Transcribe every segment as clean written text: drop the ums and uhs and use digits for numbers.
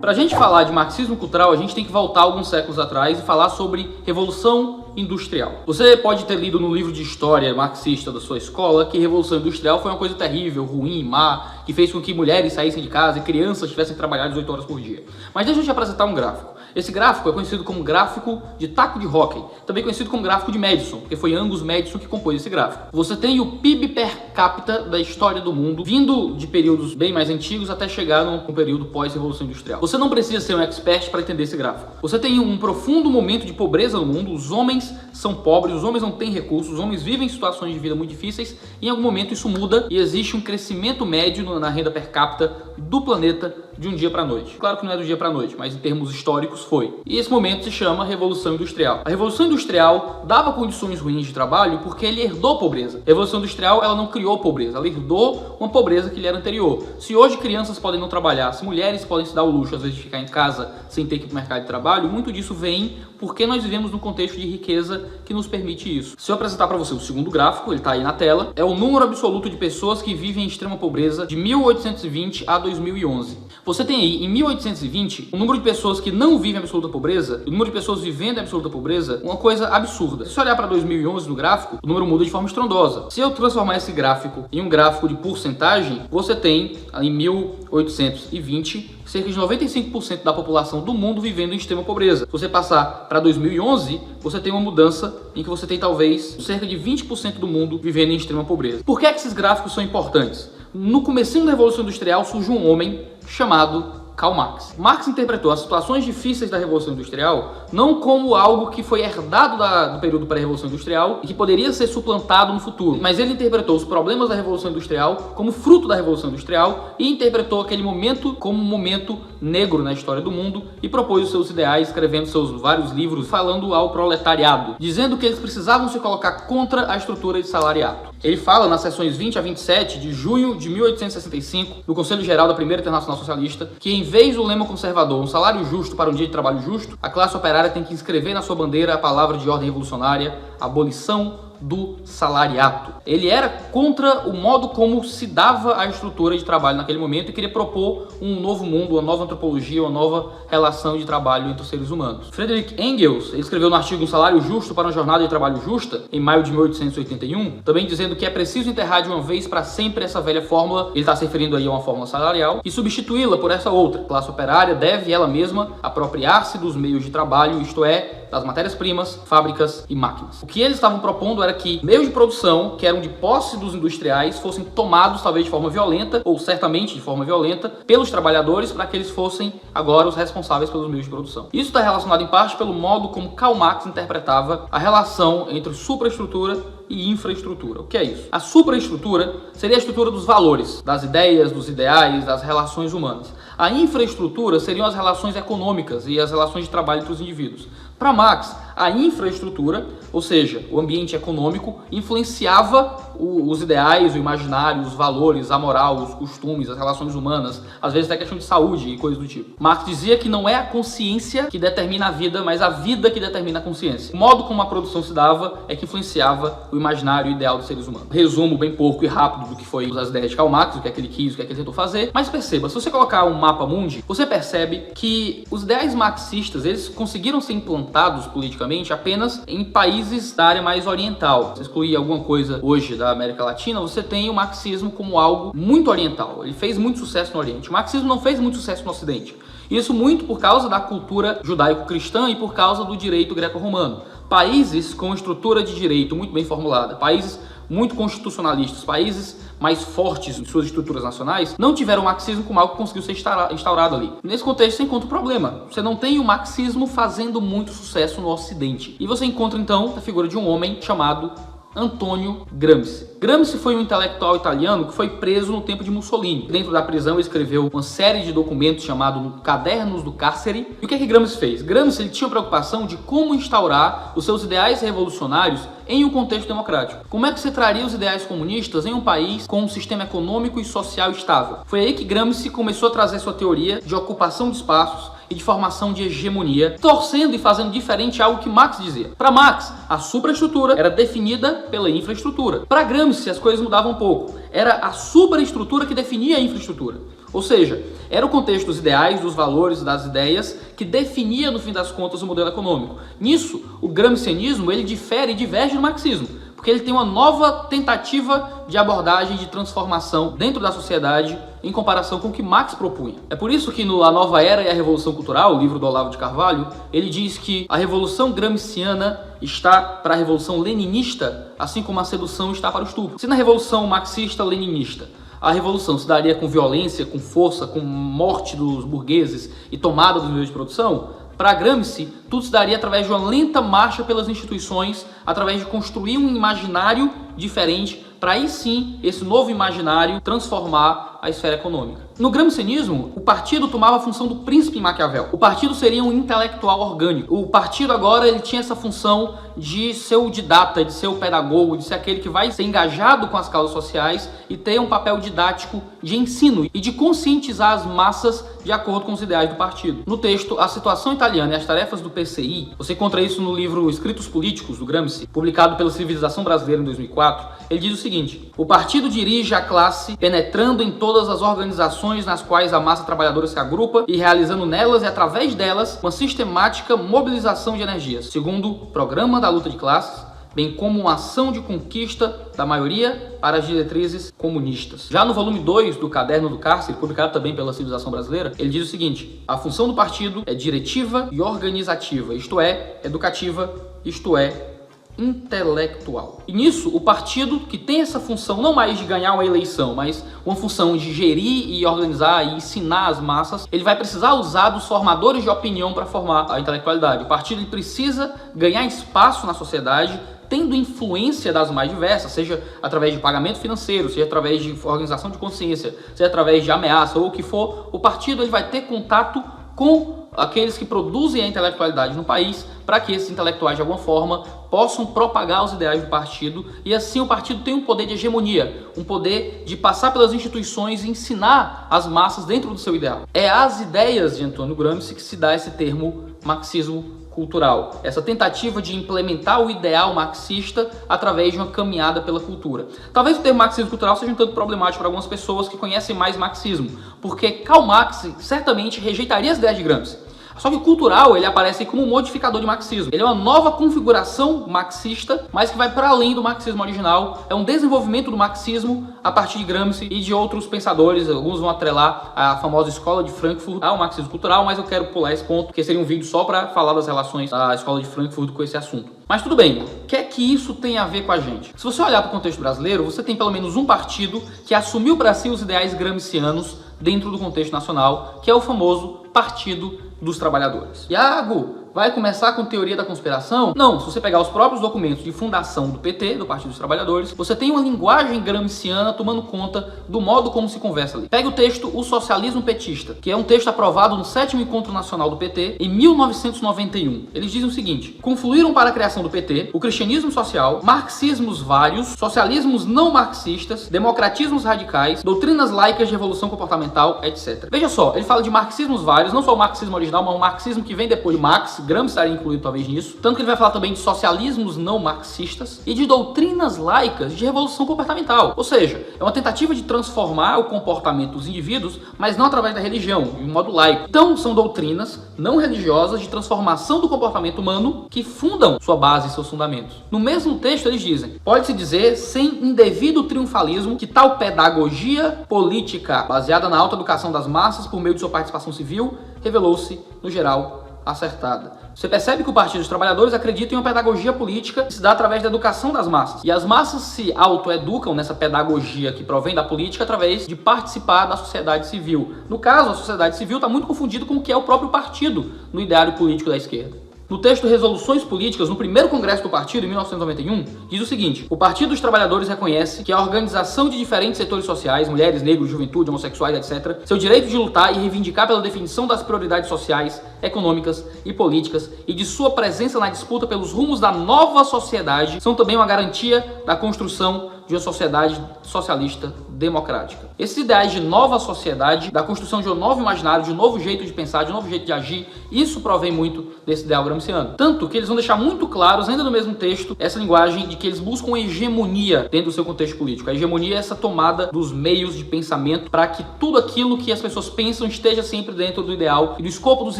Para a gente falar de marxismo cultural, a gente tem que voltar alguns séculos atrás e falar sobre Revolução Industrial. Você pode ter lido no livro de história marxista da sua escola que a Revolução Industrial foi uma coisa terrível, ruim, má, que fez com que mulheres saíssem de casa e crianças tivessem que trabalhar 18 horas por dia. Mas deixa eu te apresentar um gráfico. Esse gráfico é conhecido como gráfico de taco de hóquei, também conhecido como gráfico de Madison, porque foi Angus Madison que compôs esse gráfico. Você tem o PIB per capita da história do mundo, vindo de períodos bem mais antigos até chegar num período pós-Revolução Industrial. Você não precisa ser um expert para entender esse gráfico. Você tem um profundo momento de pobreza no mundo, os homens são pobres, os homens não têm recursos, os homens vivem em situações de vida muito difíceis, e em algum momento isso muda e existe um crescimento médio na renda per capita do planeta de um dia para a noite. Claro que não é do dia para a noite, mas em termos históricos foi. E esse momento se chama Revolução Industrial. A Revolução Industrial dava condições ruins de trabalho porque ele herdou pobreza. A Revolução Industrial, ela não criou pobreza, ela herdou uma pobreza que lhe era anterior. Se hoje crianças podem não trabalhar, se mulheres podem se dar o luxo às vezes de ficar em casa sem ter que ir para o mercado de trabalho, muito disso vem porque nós vivemos num contexto de riqueza que nos permite isso. Se eu apresentar para você o segundo gráfico, ele está aí na tela, é o número absoluto de pessoas que vivem em extrema pobreza de 1820 a 2011. Você tem aí, em 1820, o número de pessoas que não vivem em absoluta pobreza, o número de pessoas vivendo em absoluta pobreza, uma coisa absurda. Se você olhar para 2011 no gráfico, o número muda de forma estrondosa. Se eu transformar esse gráfico em um gráfico de porcentagem, você tem, em 1820, cerca de 95% da população do mundo vivendo em extrema pobreza. Se você passar para 2011, você tem uma mudança em que você tem talvez cerca de 20% do mundo vivendo em extrema pobreza. Por que esses gráficos são importantes? No comecinho da Revolução Industrial surge um homem chamado Karl Marx. Marx interpretou as situações difíceis da Revolução Industrial não como algo que foi herdado do período pré-Revolução Industrial e que poderia ser suplantado no futuro, mas ele interpretou os problemas da Revolução Industrial como fruto da Revolução Industrial e interpretou aquele momento como um momento negro na história do mundo e propôs os seus ideais, escrevendo seus vários livros falando ao proletariado, dizendo que eles precisavam se colocar contra a estrutura de salariato. Ele fala nas sessões 20 a 27 de junho de 1865, no Conselho Geral da Primeira Internacional Socialista, que em vez do lema conservador, um salário justo para um dia de trabalho justo, a classe operária tem que inscrever na sua bandeira a palavra de ordem revolucionária, abolição do salariato. Ele era contra o modo como se dava a estrutura de trabalho naquele momento e queria propor um novo mundo, uma nova antropologia, uma nova relação de trabalho entre os seres humanos. Friedrich Engels, ele escreveu no artigo Um Salário Justo para uma Jornada de Trabalho Justa, em maio de 1881, também dizendo que é preciso enterrar de uma vez para sempre essa velha fórmula, ele está se referindo aí a uma fórmula salarial, e substituí-la por essa outra. A classe operária deve ela mesma apropriar-se dos meios de trabalho, isto é, das matérias-primas, fábricas e máquinas. O que eles estavam propondo era que meios de produção, que eram de posse dos industriais, fossem tomados talvez de forma violenta, ou certamente de forma violenta, pelos trabalhadores para que eles fossem agora os responsáveis pelos meios de produção. Isso está relacionado em parte pelo modo como Karl Marx interpretava a relação entre supraestrutura e infraestrutura. O que é isso? A supraestrutura seria a estrutura dos valores, das ideias, dos ideais, das relações humanas. A infraestrutura seriam as relações econômicas e as relações de trabalho entre os indivíduos. Para Marx, a infraestrutura, ou seja, o ambiente econômico, influenciava os ideais, o imaginário, os valores, a moral, os costumes, as relações humanas, às vezes até questão de saúde e coisas do tipo. Marx dizia que não é a consciência que determina a vida, mas a vida que determina a consciência. O modo como a produção se dava é que influenciava o imaginário e o ideal dos seres humanos. Resumo bem pouco e rápido do que foi as ideias de Karl Marx, o que é que ele quis, o que é que ele tentou fazer, mas perceba, se você colocar um mapa mundi, você percebe que os ideais marxistas, eles conseguiram ser implantados politicamente apenas em países da área mais oriental. Se excluir alguma coisa hoje da América Latina, você tem o marxismo como algo muito oriental. Ele fez muito sucesso no Oriente. O marxismo não fez muito sucesso no Ocidente. Isso muito por causa da cultura judaico-cristã e por causa do direito greco-romano. Países com estrutura de direito muito bem formulada, países muito constitucionalistas, países mais fortes em suas estruturas nacionais, não tiveram o marxismo como algo que conseguiu ser instaurado ali. Nesse contexto você encontra um problema. Você não tem o marxismo fazendo muito sucesso no Ocidente. E você encontra então a figura de um homem chamado Antônio Gramsci. Gramsci foi um intelectual italiano que foi preso no tempo de Mussolini. Dentro da prisão ele escreveu uma série de documentos chamados Cadernos do Cárcere. E o que é que Gramsci fez? Gramsci ele tinha a preocupação de como instaurar os seus ideais revolucionários em um contexto democrático. Como é que você traria os ideais comunistas em um país com um sistema econômico e social estável? Foi aí que Gramsci começou a trazer sua teoria de ocupação de espaços e de formação de hegemonia, torcendo e fazendo diferente algo que Marx dizia. Para Marx, a supraestrutura era definida pela infraestrutura. Para Gramsci, as coisas mudavam um pouco. Era a superestrutura que definia a infraestrutura. Ou seja, era o contexto dos ideais, dos valores, das ideias que definia, no fim das contas, o modelo econômico. Nisso, o gramscianismo ele difere e diverge do marxismo, porque ele tem uma nova tentativa de abordagem de transformação dentro da sociedade em comparação com o que Marx propunha. É por isso que no A Nova Era e a Revolução Cultural, o livro do Olavo de Carvalho, ele diz que a revolução gramsciana está para a revolução leninista, assim como a sedução está para o estupro. Se na revolução marxista-leninista a revolução se daria com violência, com força, com morte dos burgueses e tomada dos meios de produção, para Gramsci, tudo se daria através de uma lenta marcha pelas instituições, através de construir um imaginário diferente, para aí sim, esse novo imaginário transformar a esfera econômica. No gramscianismo, o partido tomava a função do príncipe em Maquiavel. O partido seria um intelectual orgânico. O partido agora ele tinha essa função de ser o didata, de ser o pedagogo, de ser aquele que vai ser engajado com as causas sociais e ter um papel didático de ensino e de conscientizar as massas de acordo com os ideais do partido. No texto A Situação Italiana e as Tarefas do PCI, você encontra isso no livro Escritos Políticos, do Gramsci, publicado pela Civilização Brasileira em 2004, ele diz o seguinte: o partido dirige a classe penetrando em todas as organizações nas quais a massa trabalhadora se agrupa e realizando nelas e através delas uma sistemática mobilização de energias, segundo o programa da luta de classes, bem como uma ação de conquista da maioria para as diretrizes comunistas. Já no volume 2 do Caderno do Cárcere, publicado também pela Civilização Brasileira, ele diz o seguinte: a função do partido é diretiva e organizativa, isto é, educativa, isto é, intelectual. E nisso, o partido que tem essa função não mais de ganhar uma eleição, mas uma função de gerir e organizar e ensinar as massas, ele vai precisar usar dos formadores de opinião para formar a intelectualidade. O partido ele precisa ganhar espaço na sociedade, tendo influência das mais diversas, seja através de pagamento financeiro, seja através de organização de consciência, seja através de ameaça ou o que for. O partido ele vai ter contato com aqueles que produzem a intelectualidade no país, para que esses intelectuais de alguma forma possam propagar os ideais do partido, e assim o partido tem um poder de hegemonia, um poder de passar pelas instituições e ensinar as massas dentro do seu ideal. É às ideias de Antônio Gramsci que se dá esse termo marxismo cultural, essa tentativa de implementar o ideal marxista através de uma caminhada pela cultura. Talvez o termo marxismo cultural seja um tanto problemático para algumas pessoas que conhecem mais marxismo, porque Karl Marx certamente rejeitaria as ideias de Gramsci. Só que o cultural, ele aparece como um modificador de marxismo. Ele é uma nova configuração marxista, mas que vai para além do marxismo original. É um desenvolvimento do marxismo a partir de Gramsci e de outros pensadores. Alguns vão atrelar a famosa Escola de Frankfurt ao marxismo cultural, mas eu quero pular esse ponto, porque seria um vídeo só para falar das relações da Escola de Frankfurt com esse assunto. Mas tudo bem, o que é que isso tem a ver com a gente? Se você olhar para o contexto brasileiro, você tem pelo menos um partido que assumiu para si os ideais gramscianos dentro do contexto nacional, que é o famoso Partido dos Trabalhadores. Iago, vai começar com teoria da conspiração? Não, se você pegar os próprios documentos de fundação do PT, do Partido dos Trabalhadores, você tem uma linguagem gramsciana tomando conta do modo como se conversa ali. Pega o texto O Socialismo Petista, que é um texto aprovado no 7º Encontro Nacional do PT em 1991. Eles dizem o seguinte: confluíram para a criação do PT o cristianismo social, marxismos vários, socialismos não marxistas, democratismos radicais, doutrinas laicas de revolução comportamental, etc. Veja só, ele fala de marxismos vários, não só o marxismo original, mas o marxismo que vem depois de Marx. Gramsci estaria incluído talvez nisso. Tanto que ele vai falar também de socialismos não marxistas e de doutrinas laicas de revolução comportamental. Ou seja, é uma tentativa de transformar o comportamento dos indivíduos, mas não através da religião, de um modo laico. Então, são doutrinas não religiosas de transformação do comportamento humano que fundam sua base e seus fundamentos. No mesmo texto eles dizem: pode-se dizer, sem indevido triunfalismo, que tal pedagogia política baseada na alta educação das massas por meio de sua participação civil revelou-se, no geral, acertada. Você percebe que o Partido dos Trabalhadores acredita em uma pedagogia política que se dá através da educação das massas. E as massas se autoeducam nessa pedagogia que provém da política através de participar da sociedade civil. No caso, a sociedade civil está muito confundida com o que é o próprio partido no ideário político da esquerda. No texto Resoluções Políticas, no primeiro congresso do partido, em 1991, diz o seguinte: o Partido dos Trabalhadores reconhece que a organização de diferentes setores sociais, mulheres, negros, juventude, homossexuais, etc., seu direito de lutar e reivindicar pela definição das prioridades sociais, econômicas e políticas e de sua presença na disputa pelos rumos da nova sociedade são também uma garantia da construção de uma sociedade socialista democrática. Esses ideais de nova sociedade, da construção de um novo imaginário, de um novo jeito de pensar, de um novo jeito de agir, isso provém muito desse ideal gramsciano. Tanto que eles vão deixar muito claros, ainda no mesmo texto, essa linguagem de que eles buscam hegemonia dentro do seu contexto político. A hegemonia é essa tomada dos meios de pensamento para que tudo aquilo que as pessoas pensam esteja sempre dentro do ideal e do escopo dos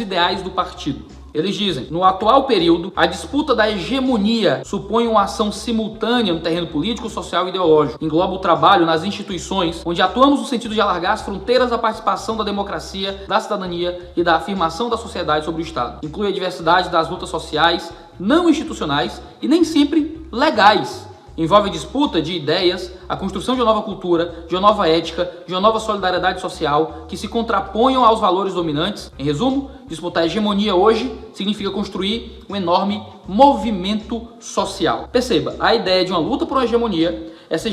ideais do partido. Eles dizem, no atual período, a disputa da hegemonia supõe uma ação simultânea no terreno político, social e ideológico. Engloba o trabalho nas instituições, onde atuamos no sentido de alargar as fronteiras da participação da democracia, da cidadania e da afirmação da sociedade sobre o Estado. Inclui a diversidade das lutas sociais, não institucionais e nem sempre legais. Envolve a disputa de ideias, a construção de uma nova cultura, de uma nova ética, de uma nova solidariedade social que se contraponham aos valores dominantes. Em resumo, disputar a hegemonia hoje significa construir um enorme movimento social. Perceba, a ideia de uma luta por uma hegemonia, essa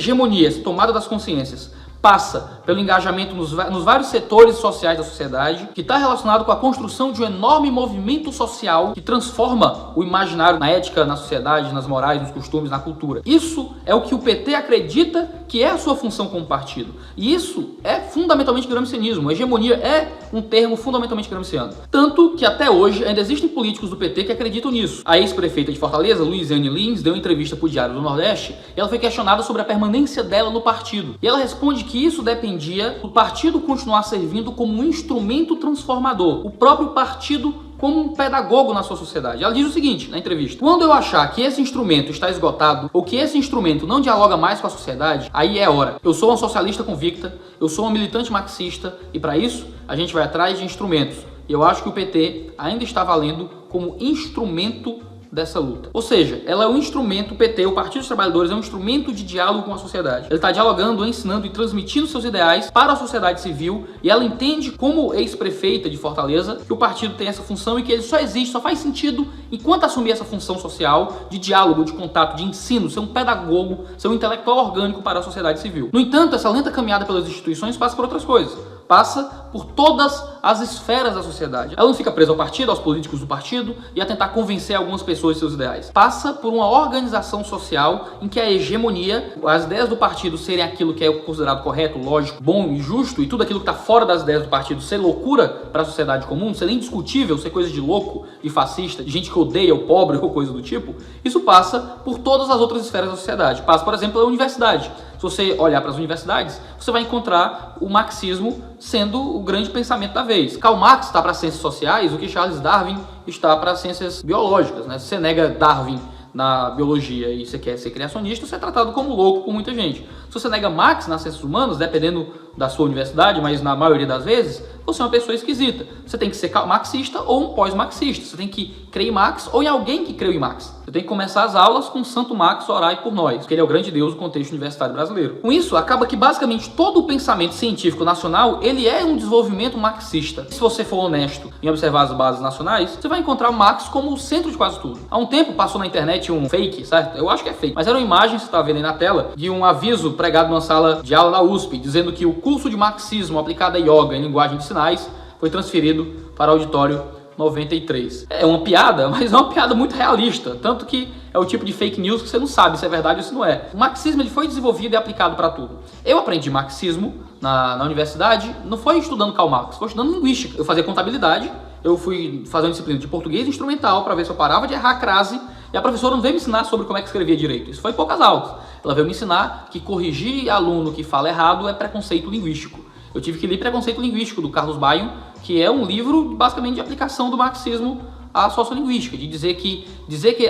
tomada das consciências, passa pelo engajamento nos vários setores sociais da sociedade, que está relacionado com a construção de um enorme movimento social que transforma o imaginário na ética, na sociedade, nas morais, nos costumes, na cultura. Isso é o que o PT acredita que é a sua função como partido. E isso é fundamentalmente gramscianismo. A hegemonia é um termo fundamentalmente gramsciano. Tanto que até hoje ainda existem políticos do PT que acreditam nisso. A ex-prefeita de Fortaleza, Luiziane Lins, deu uma entrevista para o Diário do Nordeste e ela foi questionada sobre a permanência dela no partido. E ela responde que isso dependia do partido continuar servindo como um instrumento transformador, o próprio partido como um pedagogo na sua sociedade. Ela diz o seguinte na entrevista: quando eu achar que esse instrumento está esgotado ou que esse instrumento não dialoga mais com a sociedade, aí é hora. Eu sou uma socialista convicta, eu sou uma militante marxista e para isso a gente vai atrás de instrumentos. E eu acho que o PT ainda está valendo como instrumento dessa luta. Ou seja, ela é um instrumento, o PT, o Partido dos Trabalhadores, é um instrumento de diálogo com a sociedade. Ele está dialogando, ensinando e transmitindo seus ideais para a sociedade civil e ela entende, como ex-prefeita de Fortaleza, que o partido tem essa função e que ele só existe, só faz sentido enquanto assumir essa função social de diálogo, de contato, de ensino, ser um pedagogo, ser um intelectual orgânico para a sociedade civil. No entanto, essa lenta caminhada pelas instituições passa por outras coisas. Passa por todas as esferas da sociedade. Ela não fica presa ao partido, aos políticos do partido e a tentar convencer algumas pessoas de seus ideais. Passa por uma organização social em que a hegemonia, as ideias do partido serem aquilo que é considerado correto, lógico, bom e justo, e tudo aquilo que está fora das ideias do partido ser loucura para a sociedade comum, ser indiscutível, ser coisa de louco, de fascista, de gente que odeia o pobre ou coisa do tipo, isso passa por todas as outras esferas da sociedade. Passa, por exemplo, pela universidade. Se você olhar para as universidades, você vai encontrar o marxismo sendo o grande pensamento da vez. Karl Marx está para as ciências sociais, o que Charles Darwin está para as ciências biológicas, né? Se você nega Darwin na biologia e você quer ser criacionista, você é tratado como louco por muita gente. Se você nega Marx nas ciências humanas, dependendo da sua universidade, mas na maioria das vezes, você é uma pessoa esquisita. Você tem que ser marxista ou um pós-marxista. Você tem que crer em Marx ou em alguém que creu em Marx. Você tem que começar as aulas com Santo Marx, orai por nós, porque ele é o grande Deus do contexto universitário brasileiro. Com isso, acaba que basicamente todo o pensamento científico nacional, ele é um desenvolvimento marxista. Se você for honesto em observar as bases nacionais, você vai encontrar Marx como o centro de quase tudo. Há um tempo passou na internet um fake, certo? Eu acho que é fake, mas era uma imagem, você está vendo aí na tela, de um aviso pregado numa sala de aula da USP, dizendo que o curso de marxismo aplicado a yoga em linguagem de sinais foi transferido para o auditório 93. É uma piada, mas é uma piada muito realista, tanto que é o tipo de fake news que você não sabe se é verdade ou se não é. O marxismo ele foi desenvolvido e aplicado para tudo. Eu aprendi marxismo na universidade, não foi estudando Karl Marx, foi estudando linguística. Eu fazia contabilidade, eu fui fazer uma disciplina de português instrumental para ver se eu parava de errar a crase, e a professora não veio me ensinar sobre como é que escrevia direito. Isso foi poucas aulas. Ela veio me ensinar que corrigir aluno que fala errado é preconceito linguístico. Eu tive que ler Preconceito Linguístico, do Carlos Baio, que é um livro basicamente de aplicação do marxismo à sociolinguística, de dizer que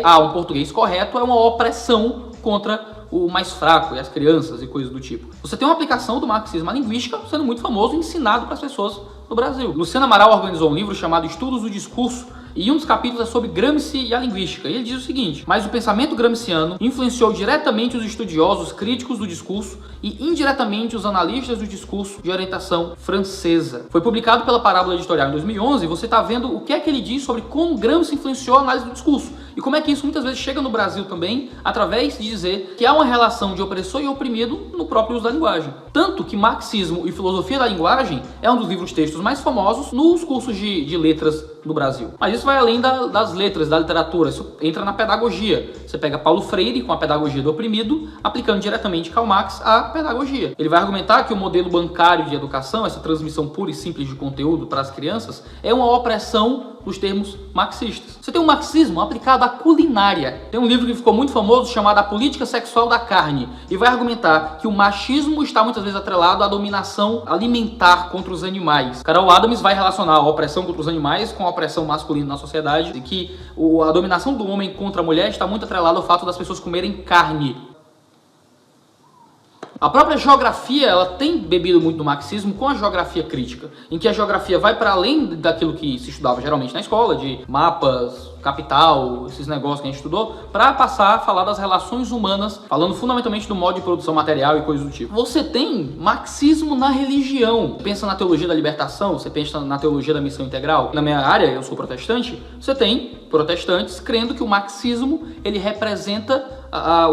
um português correto é uma opressão contra o mais fraco e as crianças e coisas do tipo. Você tem uma aplicação do marxismo à linguística sendo muito famoso e ensinado para as pessoas no Brasil. Luciano Amaral organizou um livro chamado Estudos do Discurso, e um dos capítulos é sobre Gramsci e a linguística. E ele diz o seguinte: mas o pensamento gramsciano influenciou diretamente os estudiosos críticos do discurso e indiretamente os analistas do discurso de orientação francesa. Foi publicado pela Parábola Editorial em 2011 e você está vendo o que é que ele diz sobre como Gramsci influenciou a análise do discurso. E como é que isso muitas vezes chega no Brasil também, através de dizer que há uma relação de opressor e oprimido no próprio uso da linguagem. Tanto que Marxismo e Filosofia da Linguagem é um dos livros-textos mais famosos nos cursos de letras no Brasil. Mas isso vai além das letras, da literatura, isso entra na pedagogia. Você pega Paulo Freire com a pedagogia do oprimido, aplicando diretamente Karl Marx à pedagogia. Ele vai argumentar que o modelo bancário de educação, essa transmissão pura e simples de conteúdo para as crianças, é uma opressão nos termos marxistas. Você tem um marxismo aplicado à culinária. Tem um livro que ficou muito famoso chamado A Política Sexual da Carne, e vai argumentar que o machismo está muitas vezes atrelado à dominação alimentar contra os animais. Carol Adams vai relacionar a opressão contra os animais com a opressão masculina na sociedade, e que a dominação do homem contra a mulher está muito atrelada ao fato das pessoas comerem carne. A própria geografia, ela tem bebido muito do marxismo com a geografia crítica, em que a geografia vai para além daquilo que se estudava geralmente na escola, de mapas, capital, esses negócios que a gente estudou, para passar a falar das relações humanas, falando fundamentalmente do modo de produção material e coisas do tipo. Você tem marxismo na religião. Pensa na teologia da libertação, você pensa na teologia da missão integral. Na minha área, eu sou protestante, você tem protestantes crendo que o marxismo, ele representa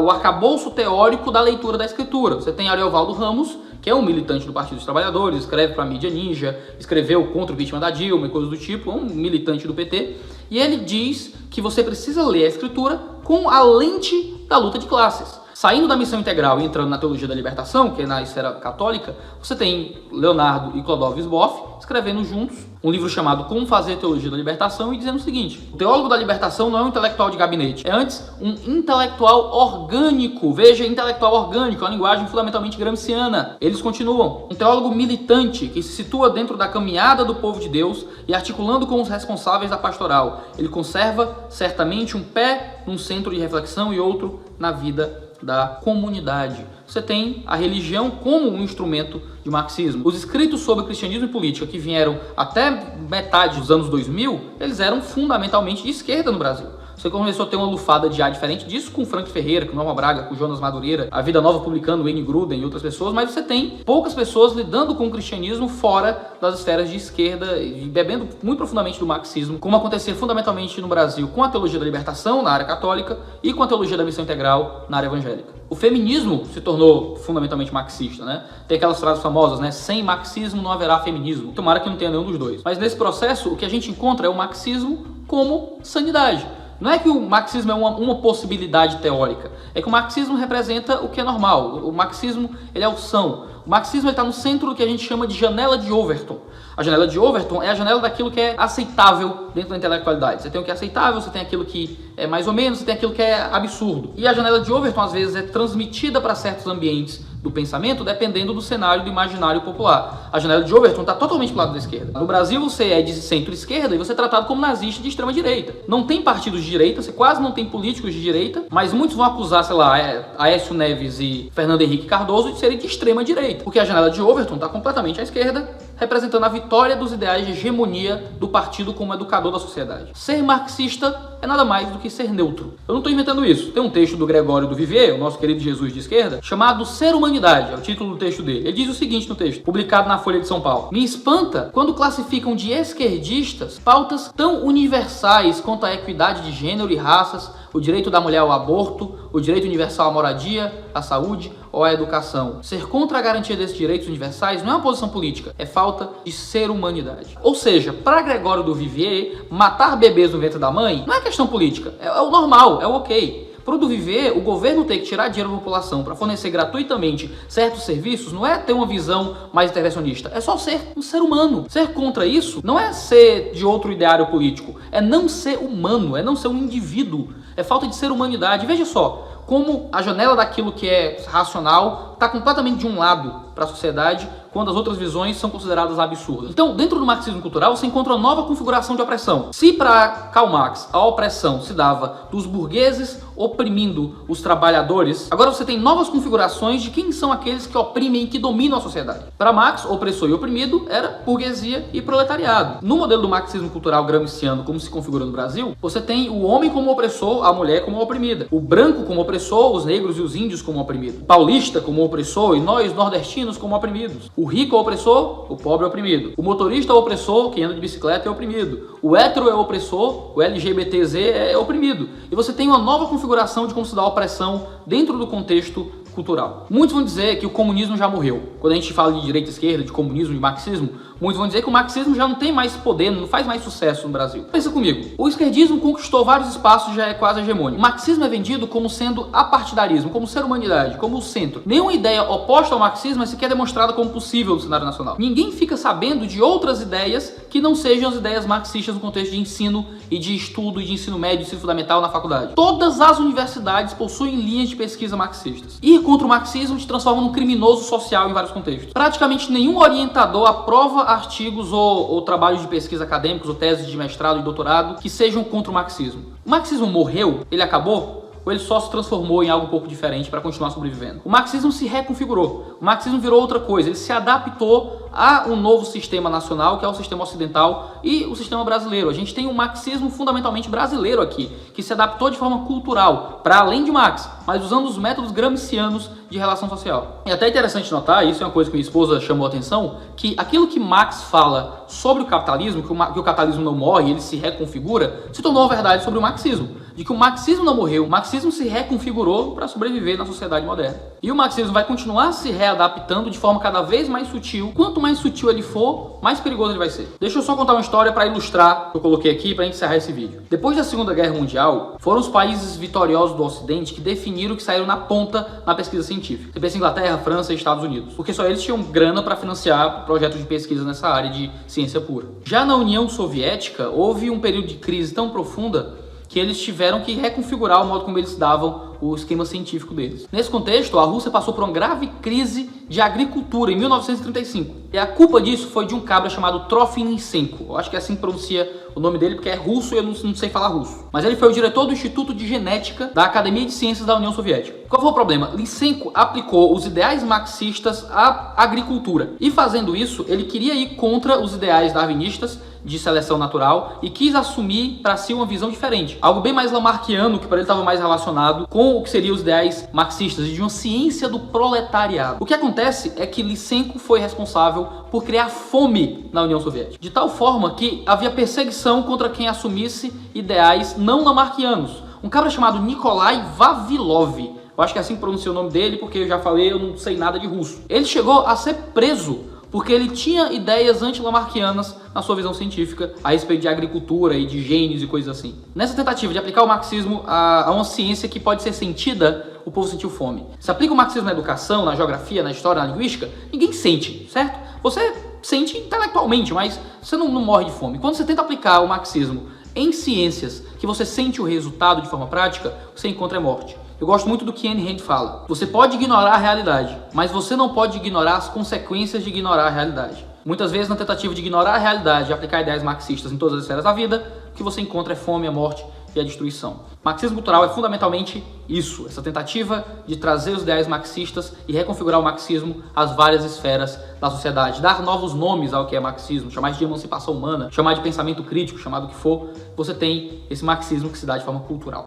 o arcabouço teórico da leitura da escritura. Você tem Ariovaldo Ramos, que é um militante do Partido dos Trabalhadores, escreve para a mídia ninja, escreveu contra o impeachment da Dilma e coisas do tipo, é um militante do PT, e ele diz que você precisa ler a escritura com a lente da luta de classes. Saindo da missão integral e entrando na teologia da libertação, que é na esfera católica, você tem Leonardo e Clodovil Sboff escrevendo juntos um livro chamado Como Fazer Teologia da Libertação, e dizendo o seguinte: o teólogo da libertação não é um intelectual de gabinete, é antes um intelectual orgânico. Veja, intelectual orgânico, é uma linguagem fundamentalmente gramsciana. Eles continuam: um teólogo militante que se situa dentro da caminhada do povo de Deus e articulando com os responsáveis da pastoral. Ele conserva certamente um pé num centro de reflexão e outro na vida da comunidade. Você tem a religião como um instrumento de marxismo. Os escritos sobre cristianismo e política que vieram até metade dos anos 2000, eles eram fundamentalmente de esquerda no Brasil. Você começou a ter uma lufada de ar diferente disso com Frank Ferreira, com Norma Braga, com Jonas Madureira, a Vida Nova publicando, Wayne Gruden e outras pessoas, mas você tem poucas pessoas lidando com o cristianismo fora das esferas de esquerda e bebendo muito profundamente do marxismo, como acontecia fundamentalmente no Brasil com a teologia da libertação na área católica e com a teologia da missão integral na área evangélica. O feminismo se tornou fundamentalmente marxista, né? Tem aquelas frases famosas, né? Sem marxismo não haverá feminismo. Tomara que não tenha nenhum dos dois. Mas nesse processo, o que a gente encontra é o marxismo como sanidade. Não é que o marxismo é uma possibilidade teórica, é que o marxismo representa o que é normal. O marxismo, ele é o são. O marxismo está no centro do que a gente chama de janela de Overton. A janela de Overton é a janela daquilo que é aceitável dentro da intelectualidade. Você tem o que é aceitável, você tem aquilo que é mais ou menos, você tem aquilo que é absurdo. E a janela de Overton, às vezes, é transmitida para certos ambientes do pensamento, dependendo do cenário do imaginário popular. A janela de Overton está totalmente pro lado da esquerda. No Brasil, você é de centro-esquerda e você é tratado como nazista de extrema-direita. Não tem partidos de direita, você quase não tem políticos de direita, mas muitos vão acusar, sei lá, Aécio Neves e Fernando Henrique Cardoso de serem de extrema-direita. Porque a janela de Overton está completamente à esquerda, representando a vitória dos ideais de hegemonia do partido como educador da sociedade. Ser marxista é nada mais do que ser neutro. Eu não estou inventando isso. Tem um texto do Gregório do Vivier, o nosso querido Jesus de esquerda, chamado Ser Humanidade, é o título do texto dele. Ele diz o seguinte no texto, publicado na Folha de São Paulo: me espanta quando classificam de esquerdistas pautas tão universais quanto a equidade de gênero e raças, o direito da mulher ao aborto, o direito universal à moradia, à saúde ou à educação. Ser contra a garantia desses direitos universais não é uma posição política, é falta de ser humanidade. Ou seja, para Gregório do Vivier, matar bebês no ventre da mãe não é questão política, é o normal, é o ok. Para o do Vivier, o governo ter que tirar dinheiro da população para fornecer gratuitamente certos serviços não é ter uma visão mais intervencionista, é só ser um ser humano. Ser contra isso não é ser de outro ideário político, é não ser humano, é não ser um indivíduo, é falta de ser humanidade. Veja só como a janela daquilo que é racional está completamente de um lado para a sociedade, quando as outras visões são consideradas absurdas. Então, dentro do marxismo cultural, você encontra uma nova configuração de opressão. Se para Karl Marx a opressão se dava dos burgueses oprimindo os trabalhadores, agora você tem novas configurações de quem são aqueles que oprimem e que dominam a sociedade. Para Marx, opressor e oprimido era burguesia e proletariado. No modelo do marxismo cultural gramsciano, como se configura no Brasil, você tem o homem como opressor, a mulher como oprimida, o branco como opressor, os negros e os índios como oprimidos, o paulista como opressor e nós nordestinos como oprimidos. O rico é opressor, o pobre é oprimido. O motorista é opressor, quem anda de bicicleta é oprimido. O hétero é opressor, o LGBTZ é oprimido. E você tem uma nova configuração de como se dá a opressão dentro do contexto cultural. Muitos vão dizer que o comunismo já morreu. Quando a gente fala de direita e esquerda, de comunismo, de marxismo, Muitos vão dizer que o marxismo já não tem mais poder, não faz mais sucesso no Brasil. Pensa comigo, o esquerdismo conquistou vários espaços, já é quase hegemônico. O marxismo é vendido como sendo apartidarismo, como ser humanidade, como o centro. Nenhuma ideia oposta ao marxismo é sequer demonstrada como possível no cenário nacional. Ninguém fica sabendo de outras ideias que não sejam as ideias marxistas no contexto de ensino e de estudo e de ensino médio, ensino fundamental na faculdade. Todas as universidades possuem linhas de pesquisa marxistas. Ir contra o marxismo te transforma num criminoso social em vários contextos. Praticamente nenhum orientador aprova artigos ou trabalhos de pesquisa acadêmicos ou teses de mestrado e doutorado que sejam contra o marxismo. O marxismo morreu? Ele acabou? Ou ele só se transformou em algo um pouco diferente para continuar sobrevivendo? O marxismo se reconfigurou. O marxismo virou outra coisa. Ele se adaptou a um novo sistema nacional, que é o sistema ocidental e o sistema brasileiro. A gente tem um marxismo fundamentalmente brasileiro aqui, que se adaptou de forma cultural, para além de Marx, mas usando os métodos gramscianos de relação social. E até é interessante notar, isso é uma coisa que minha esposa chamou a atenção, que aquilo que Marx fala sobre o capitalismo, que o capitalismo não morre, ele se reconfigura, se tornou uma verdade sobre o marxismo. De que o marxismo não morreu, o marxismo se reconfigurou para sobreviver na sociedade moderna. E o marxismo vai continuar se readaptando de forma cada vez mais sutil. Quanto mais sutil ele for, mais perigoso ele vai ser. Deixa eu só contar uma história para ilustrar o que eu coloquei aqui para encerrar esse vídeo. Depois da Segunda Guerra Mundial, foram os países vitoriosos do Ocidente que definiram que saíram na ponta na pesquisa científica. Você pensa em Inglaterra, França e Estados Unidos. Porque só eles tinham grana para financiar projetos de pesquisa nessa área de ciência pura. Já na União Soviética, houve um período de crise tão profunda que eles tiveram que reconfigurar o modo como eles davam o esquema científico deles. Nesse contexto, a Rússia passou por uma grave crise de agricultura em 1935. E a culpa disso foi de um cabra chamado Trofim Lysenko. Eu acho que é assim que pronuncia o nome dele, porque é russo e eu não sei falar russo. Mas ele foi o diretor do Instituto de Genética da Academia de Ciências da União Soviética. Qual foi o problema? Lysenko aplicou os ideais marxistas à agricultura. E fazendo isso, ele queria ir contra os ideais darwinistas de seleção natural e quis assumir para si uma visão diferente. Algo bem mais lamarckiano, que para ele estava mais relacionado com o que seriam os ideais marxistas e de uma ciência do proletariado. O que acontece é que Lysenko foi responsável por criar fome na União Soviética, de tal forma que havia perseguição contra quem assumisse ideais não lamarckianos. Um cara chamado Nikolai Vavilov, eu acho que é assim que pronuncia o nome dele, porque eu já falei, eu não sei nada de russo. Ele chegou a ser preso porque ele tinha ideias anti-lamarckianas na sua visão científica a respeito de agricultura e de genes e coisas assim. Nessa tentativa de aplicar o marxismo a uma ciência que pode ser sentida, o povo sentiu fome. Se aplica o marxismo na educação, na geografia, na história, na linguística, ninguém sente, certo? Você sente intelectualmente, mas você não morre de fome. Quando você tenta aplicar o marxismo em ciências que você sente o resultado de forma prática, você encontra a morte. Eu gosto muito do que Ayn Rand fala. Você pode ignorar a realidade, mas você não pode ignorar as consequências de ignorar a realidade. Muitas vezes, na tentativa de ignorar a realidade e aplicar ideias marxistas em todas as esferas da vida, o que você encontra é fome, a morte e a destruição. Marxismo cultural é fundamentalmente isso, essa tentativa de trazer os ideais marxistas e reconfigurar o marxismo às várias esferas da sociedade, dar novos nomes ao que é marxismo, chamar de emancipação humana, chamar de pensamento crítico, chamar do que for. Você tem esse marxismo que se dá de forma cultural.